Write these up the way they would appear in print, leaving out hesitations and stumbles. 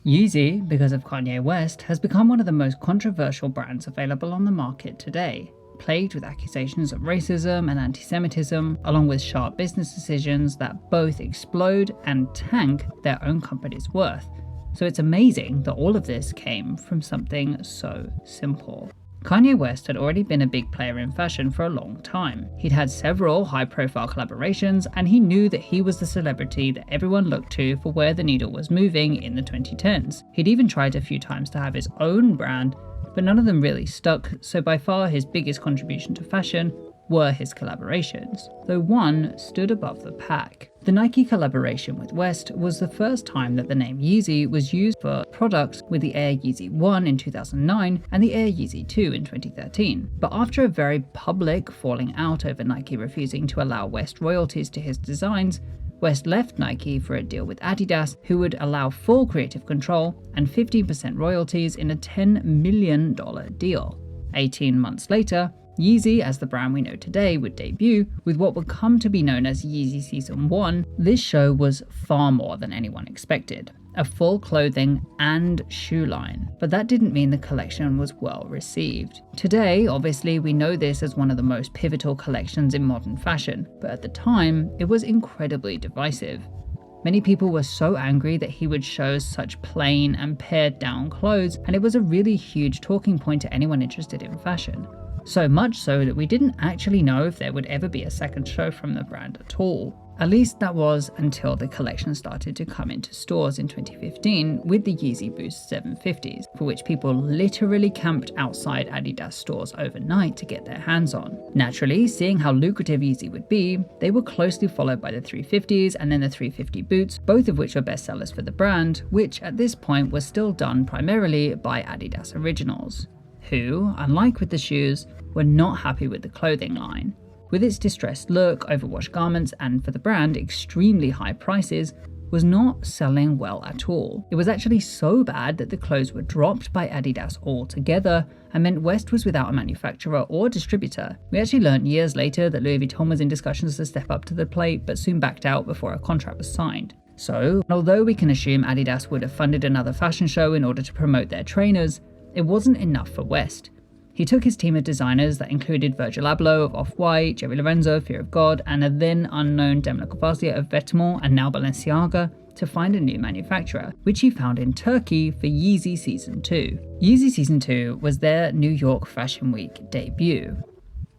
Yeezy, because of Kanye West, has become one of the most controversial brands available on the market today, plagued with accusations of racism and anti-Semitism, along with sharp business decisions that both explode and tank their own company's worth. So it's amazing that all of this came from something so simple. Kanye West had already been a big player in fashion for a long time. He'd had several high-profile collaborations, and he knew that he was the celebrity that everyone looked to for where the needle was moving in the 2010s. He'd even tried a few times to have his own brand, but none of them really stuck, so by far his biggest contribution to fashion were his collaborations, though one stood above the pack. The Nike collaboration with West was the first time that the name Yeezy was used for products, with the Air Yeezy 1 in 2009 and the Air Yeezy 2 in 2013. But after a very public falling out over Nike refusing to allow West royalties to his designs, West left Nike for a deal with Adidas, who would allow full creative control and 15% royalties in a $10 million deal. 18 months later, Yeezy, as the brand we know today, would debut with what would come to be known as Yeezy Season 1. This show was far more than anyone expected. A full clothing and shoe line. But that didn't mean the collection was well received. Today, obviously, we know this as one of the most pivotal collections in modern fashion, but at the time, it was incredibly divisive. Many people were so angry that he would show such plain and pared down clothes, and it was a really huge talking point to anyone interested in fashion. So much so that we didn't actually know if there would ever be a second show from the brand at all. At least that was until the collection started to come into stores in 2015 with the Yeezy Boost 750s, for which people literally camped outside Adidas stores overnight to get their hands on. Naturally, seeing how lucrative Yeezy would be, they were closely followed by the 350s and then the 350 boots, both of which were bestsellers for the brand, which at this point was still done primarily by Adidas Originals, who, unlike with the shoes, were not happy with the clothing line. With its distressed look, overwashed garments, and for the brand, extremely high prices, was not selling well at all. It was actually so bad that the clothes were dropped by Adidas altogether and meant West was without a manufacturer or distributor. We actually learned years later that Louis Vuitton was in discussions to step up to the plate, but soon backed out before a contract was signed. So, although we can assume Adidas would have funded another fashion show in order to promote their trainers, it wasn't enough for West. He took his team of designers that included Virgil Abloh of Off-White, Jerry Lorenzo, Fear of God, and a then unknown Demna Gvasalia of Vetements and now Balenciaga to find a new manufacturer, which he found in Turkey for Yeezy Season 2. Yeezy Season 2 was their New York Fashion Week debut.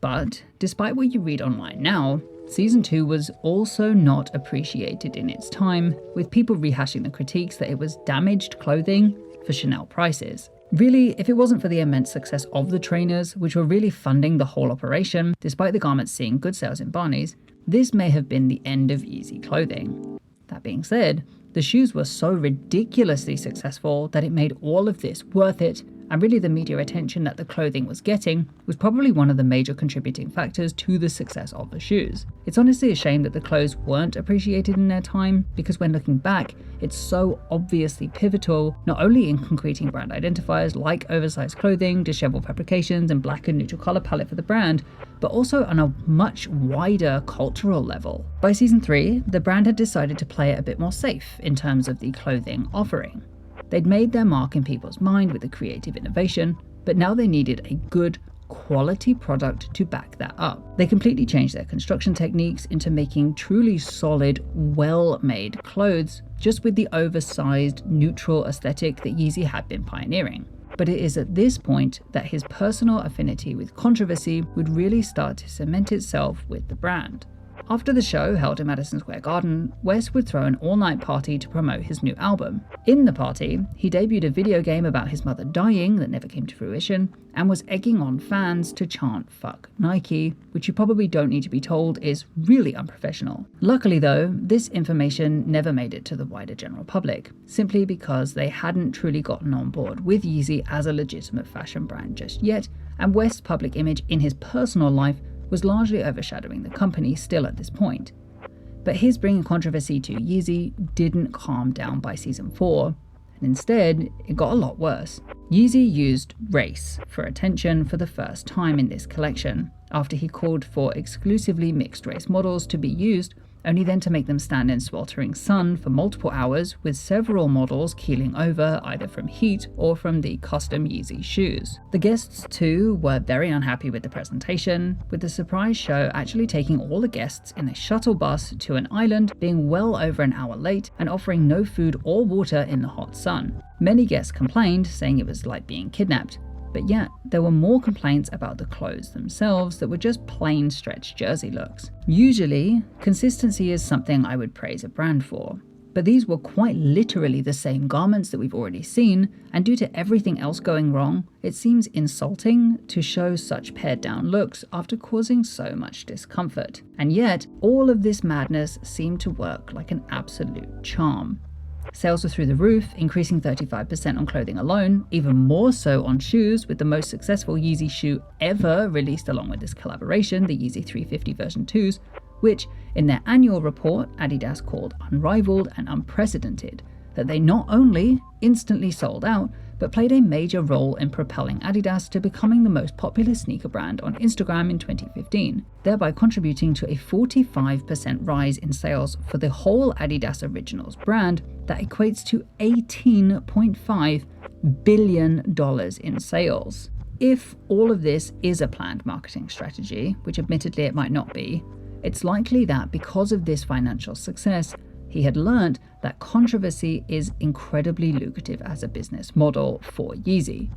But despite what you read online now, Season 2 was also not appreciated in its time, with people rehashing the critiques that it was damaged clothing for Chanel prices. Really, if it wasn't for the immense success of the trainers, which were really funding the whole operation, despite the garments seeing good sales in Barney's, this may have been the end of Yeezy clothing. That being said, the shoes were so ridiculously successful that it made all of this worth it, and really the media attention that the clothing was getting was probably one of the major contributing factors to the success of the shoes. It's honestly a shame that the clothes weren't appreciated in their time, because when looking back, it's so obviously pivotal, not only in concreting brand identifiers like oversized clothing, disheveled fabrications, and black and neutral color palette for the brand, but also on a much wider cultural level. By Season 3, the brand had decided to play it a bit more safe in terms of the clothing offering. They'd made their mark in people's mind with the creative innovation, but now they needed a good, quality product to back that up. They completely changed their construction techniques into making truly solid, well-made clothes, just with the oversized, neutral aesthetic that Yeezy had been pioneering. But it is at this point that his personal affinity with controversy would really start to cement itself with the brand. After the show, held in Madison Square Garden, West would throw an all-night party to promote his new album. In the party, he debuted a video game about his mother dying that never came to fruition, and was egging on fans to chant "Fuck Nike," which you probably don't need to be told is really unprofessional. Luckily though, this information never made it to the wider general public, simply because they hadn't truly gotten on board with Yeezy as a legitimate fashion brand just yet, and West's public image in his personal life was largely overshadowing the company still at this point. But his bringing controversy to Yeezy didn't calm down by Season 4, and instead, it got a lot worse. Yeezy used race for attention for the first time in this collection, after he called for exclusively mixed race models to be used only then to make them stand in sweltering sun for multiple hours, with several models keeling over either from heat or from the custom Yeezy shoes. The guests too were very unhappy with the presentation, with the surprise show actually taking all the guests in a shuttle bus to an island, being well over an hour late and offering no food or water in the hot sun. Many guests complained, saying it was like being kidnapped. But yet, there were more complaints about the clothes themselves that were just plain stretched jersey looks. Usually, consistency is something I would praise a brand for. But these were quite literally the same garments that we've already seen, and due to everything else going wrong, it seems insulting to show such pared down looks after causing so much discomfort. And yet, all of this madness seemed to work like an absolute charm. Sales were through the roof, increasing 35% on clothing alone, even more so on shoes, with the most successful Yeezy shoe ever released along with this collaboration, the Yeezy 350 version 2s, which in their annual report, Adidas called unrivaled and unprecedented, that they not only instantly sold out, but played a major role in propelling Adidas to becoming the most popular sneaker brand on Instagram in 2015, thereby contributing to a 45% rise in sales for the whole Adidas Originals brand that equates to $18.5 billion in sales. If all of this is a planned marketing strategy, which admittedly it might not be, it's likely that because of this financial success, he had learned that controversy is incredibly lucrative as a business model for Yeezy.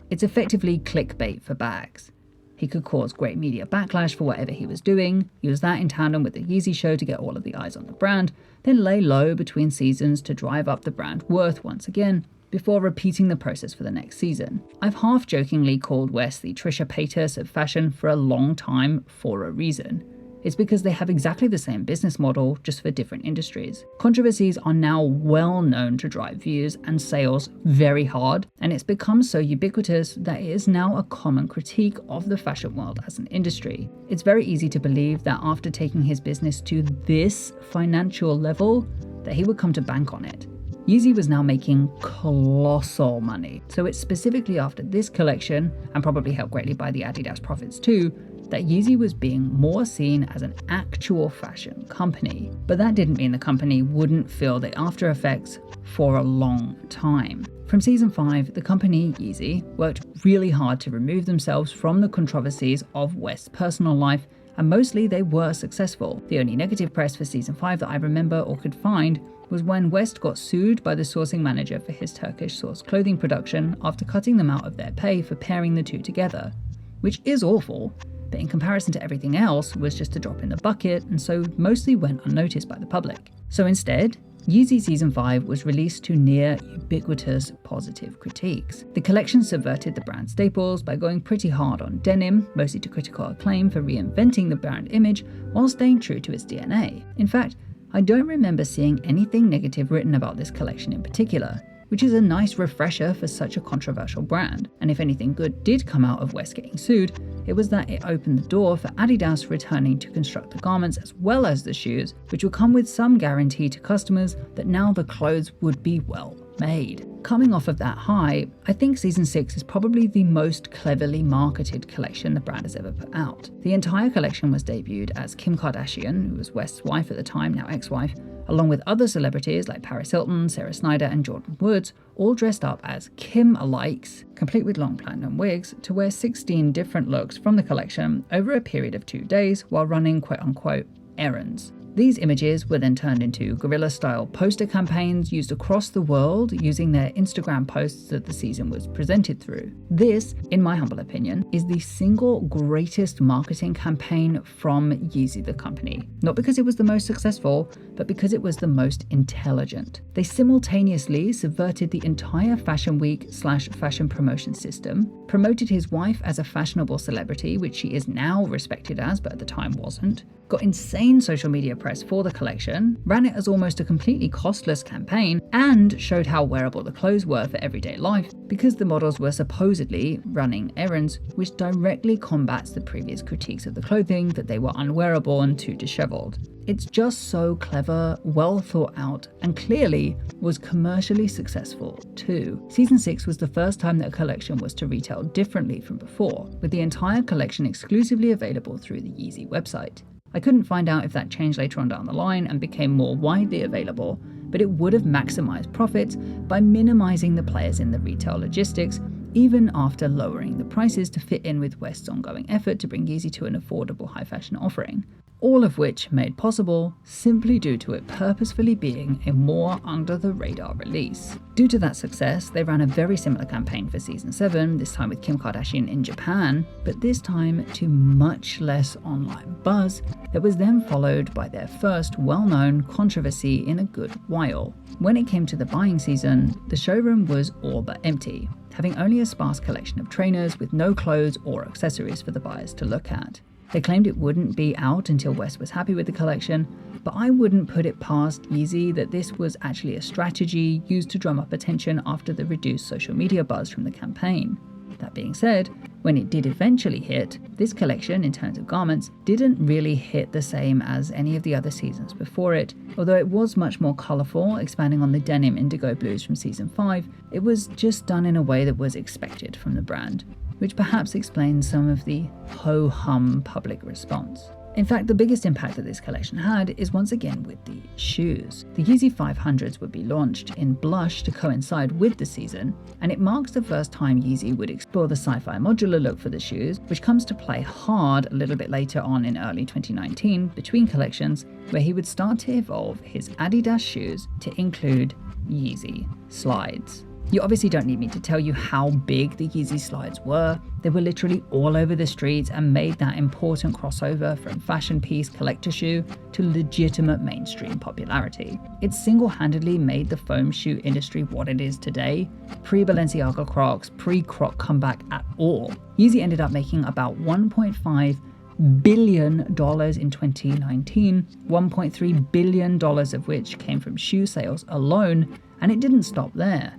It's effectively clickbait for bags. He could cause great media backlash for whatever he was doing, use that in tandem with the Yeezy show to get all of the eyes on the brand, then lay low between seasons to drive up the brand worth once again, before repeating the process for the next season. I've half-jokingly called West the Trisha Paytas of fashion for a long time for a reason. It's because they have exactly the same business model, just for different industries. Controversies are now well known to drive views and sales very hard, and it's become so ubiquitous that it is now a common critique of the fashion world as an industry. It's very easy to believe that after taking his business to this financial level, that he would come to bank on it. Yeezy was now making colossal money, so it's specifically after this collection, and probably helped greatly by the Adidas profits too, that Yeezy was being more seen as an actual fashion company. But that didn't mean the company wouldn't feel the after effects for a long time. From season 5, the company, Yeezy, worked really hard to remove themselves from the controversies of West's personal life, and mostly they were successful. The only negative press for season 5 that I remember or could find was when West got sued by the sourcing manager for his Turkish sourced clothing production after cutting them out of their pay for pairing the two together, which is awful, but in comparison to everything else was just a drop in the bucket, and so mostly went unnoticed by the public. So instead, Yeezy Season 5 was released to near ubiquitous positive critiques. The collection subverted the brand staples by going pretty hard on denim, mostly to critical acclaim for reinventing the brand image while staying true to its DNA. In fact, I don't remember seeing anything negative written about this collection in particular, which is a nice refresher for such a controversial brand. And if anything good did come out of West getting sued, it was that it opened the door for Adidas returning to construct the garments as well as the shoes, which will come with some guarantee to customers that now the clothes would be well made. Coming off of that high, I think Season 6 is probably the most cleverly marketed collection the brand has ever put out. The entire collection was debuted as Kim Kardashian, who was West's wife at the time, now ex-wife, along with other celebrities like Paris Hilton, Sarah Snyder, and Jordan Woods, all dressed up as Kim-alikes, complete with long platinum wigs, to wear 16 different looks from the collection over a period of 2 days while running quote-unquote errands. These images were then turned into guerrilla-style poster campaigns used across the world using their Instagram posts that the season was presented through. This, in my humble opinion, is the single greatest marketing campaign from Yeezy the company. Not because it was the most successful, but because it was the most intelligent. They simultaneously subverted the entire Fashion Week / fashion promotion system, promoted his wife as a fashionable celebrity, which she is now respected as, but at the time wasn't, got insane social media press for the collection, ran it as almost a completely costless campaign, and showed how wearable the clothes were for everyday life because the models were supposedly running errands, which directly combats the previous critiques of the clothing that they were unwearable and too disheveled. It's just so clever, well thought out, and clearly was commercially successful too. Season 6 was the first time that a collection was to retail differently from before, with the entire collection exclusively available through the Yeezy website. I couldn't find out if that changed later on down the line and became more widely available, but it would have maximized profits by minimizing the players in the retail logistics, even after lowering the prices to fit in with West's ongoing effort to bring Yeezy to an affordable high fashion offering. All of which made possible simply due to it purposefully being a more under-the-radar release. Due to that success, they ran a very similar campaign for Season 7, this time with Kim Kardashian in Japan, but this time to much less online buzz that was then followed by their first well-known controversy in a good while. When it came to the buying season, the showroom was all but empty, having only a sparse collection of trainers with no clothes or accessories for the buyers to look at. They claimed it wouldn't be out until West was happy with the collection, but I wouldn't put it past Yeezy that this was actually a strategy used to drum up attention after the reduced social media buzz from the campaign. That being said, when it did eventually hit, this collection, in terms of garments, didn't really hit the same as any of the other seasons before it. Although it was much more colourful, expanding on the denim indigo blues from Season 5, it was just done in a way that was expected from the brand, which perhaps explains some of the ho-hum public response. In fact, the biggest impact that this collection had is once again with the shoes. The Yeezy 500s would be launched in blush to coincide with the season, and it marks the first time Yeezy would explore the sci-fi modular look for the shoes, which comes to play hard a little bit later on in early 2019 between collections, where he would start to evolve his Adidas shoes to include Yeezy slides. You obviously don't need me to tell you how big the Yeezy slides were. They were literally all over the streets and made that important crossover from fashion piece collector shoe to legitimate mainstream popularity. It single-handedly made the foam shoe industry what it is today, pre-Balenciaga Crocs, pre-Croc comeback at all. Yeezy ended up making about $1.5 billion in 2019, $1.3 billion of which came from shoe sales alone, and it didn't stop there.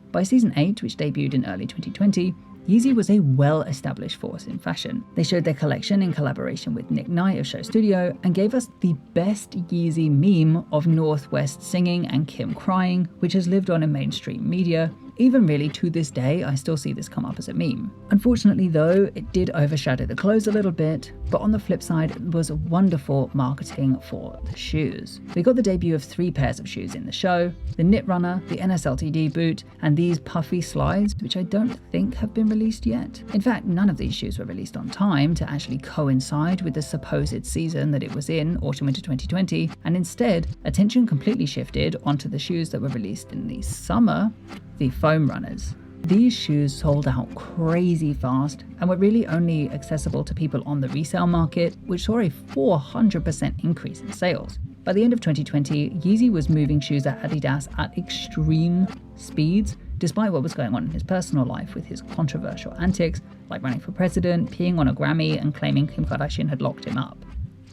By Season 8, which debuted in early 2020, Yeezy was a well-established force in fashion. They showed their collection in collaboration with Nick Knight of Show Studio and gave us the best Yeezy meme of Northwest singing and Kim crying, which has lived on in mainstream media. Even really to this day, I still see this come up as a meme. Unfortunately though, it did overshadow the clothes a little bit, but on the flip side, it was wonderful marketing for the shoes. We got the debut of 3 pairs of shoes in the show: the Knit Runner, the NSLTD boot, and these puffy slides, which I don't think have been released yet. In fact, none of these shoes were released on time to actually coincide with the supposed season that it was in, autumn-winter 2020, and instead, attention completely shifted onto the shoes that were released in the summer, the foam runners. These shoes sold out crazy fast and were really only accessible to people on the resale market, which saw a 400% increase in sales. By the end of 2020, Yeezy was moving shoes at Adidas at extreme speeds, despite what was going on in his personal life with his controversial antics, like running for president, peeing on a Grammy, and claiming Kim Kardashian had locked him up.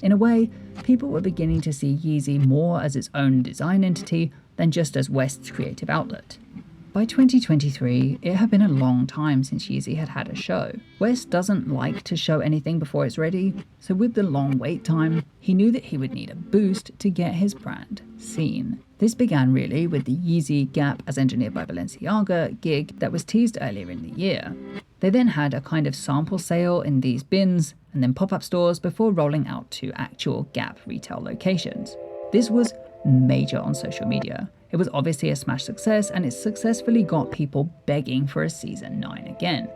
In a way, people were beginning to see Yeezy more as its own design entity than just as West's creative outlet. By 2023, it had been a long time since Yeezy had had a show. West doesn't like to show anything before it's ready, so with the long wait time, he knew that he would need a boost to get his brand seen. This began really with the Yeezy Gap as engineered by Balenciaga gig that was teased earlier in the year. They then had a kind of sample sale in these bins and then pop-up stores before rolling out to actual Gap retail locations. This was major on social media. It was obviously a smash success, and it successfully got people begging for a Season 9 again.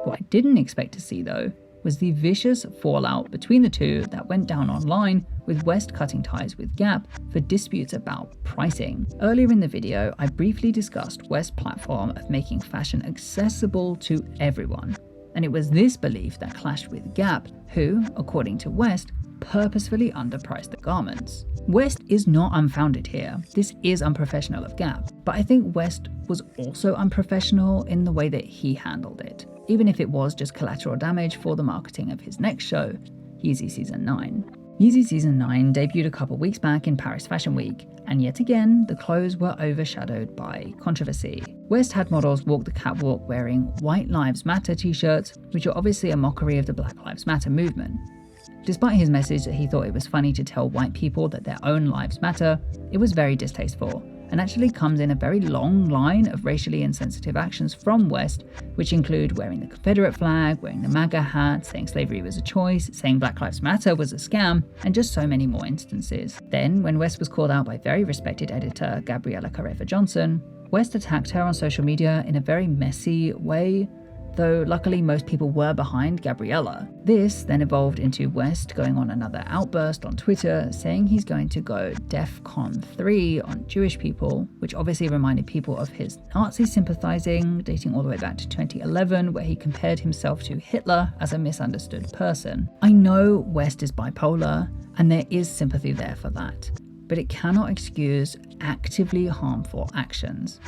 What I didn't expect to see though was the vicious fallout between the two that went down online, with West cutting ties with Gap for disputes about pricing. Earlier in the video, I briefly discussed West's platform of making fashion accessible to everyone, and it was this belief that clashed with Gap, who, according to West, purposefully underpriced the garments. West is not unfounded here. This is unprofessional of Gap, but I think West was also unprofessional in the way that he handled it, even if it was just collateral damage for the marketing of his next show, Yeezy Season 9. Yeezy Season 9 debuted a couple weeks back in Paris Fashion Week, and yet again, the clothes were overshadowed by controversy. West had models walk the catwalk wearing White Lives Matter t-shirts, which are obviously a mockery of the Black Lives Matter movement. Despite his message that he thought it was funny to tell white people that their own lives matter, it was very distasteful, and actually comes in a very long line of racially insensitive actions from West, which include wearing the Confederate flag, wearing the MAGA hat, saying slavery was a choice, saying Black Lives Matter was a scam, and just so many more instances. Then, when West was called out by very respected editor Gabriella Careva Johnson, West attacked her on social media in a very messy way, though luckily most people were behind Gabriella. This then evolved into West going on another outburst on Twitter, saying he's going to go DEFCON 3 on Jewish people, which obviously reminded people of his Nazi sympathizing, dating all the way back to 2011, where he compared himself to Hitler as a misunderstood person. I know West is bipolar, and there is sympathy there for that, but it cannot excuse actively harmful actions.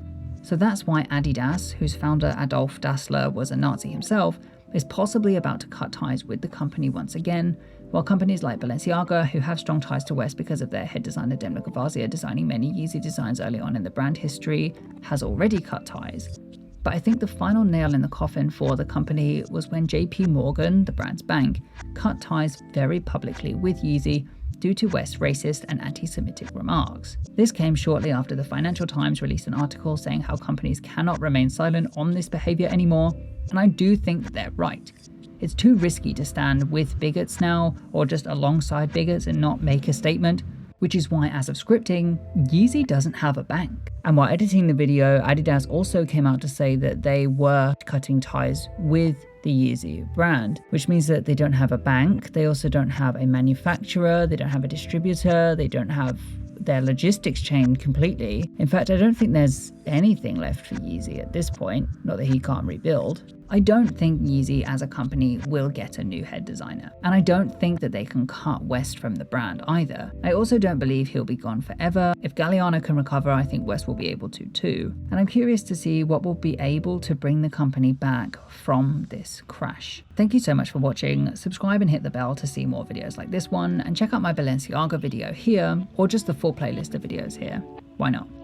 So that's why Adidas, whose founder Adolf Dassler was a Nazi himself, is possibly about to cut ties with the company once again, while companies like Balenciaga, who have strong ties to West because of their head designer Demna Gvasalia designing many Yeezy designs early on in the brand history, has already cut ties. But I think the final nail in the coffin for the company was when JP Morgan, the brand's bank, cut ties very publicly with Yeezy due to West's racist and anti-Semitic remarks. This came shortly after the Financial Times released an article saying how companies cannot remain silent on this behavior anymore, and I do think that they're right. It's too risky to stand with bigots now, or just alongside bigots and not make a statement, which is why, as of scripting, Yeezy doesn't have a bank. And while editing the video, Adidas also came out to say that they were cutting ties with the Yeezy brand, which means that they don't have a bank, they also don't have a manufacturer, they don't have a distributor, they don't have their logistics chain completely. In fact, I don't think there's anything left for Yeezy at this point, not that he can't rebuild. I don't think Yeezy as a company will get a new head designer, and I don't think that they can cut West from the brand either. I also don't believe he'll be gone forever. If Galliano can recover, I think West will be able to too. And I'm curious to see what will be able to bring the company back from this crash. Thank you so much for watching. Subscribe and hit the bell to see more videos like this one, and check out my Balenciaga video here, or just the full playlist of videos here. Why not?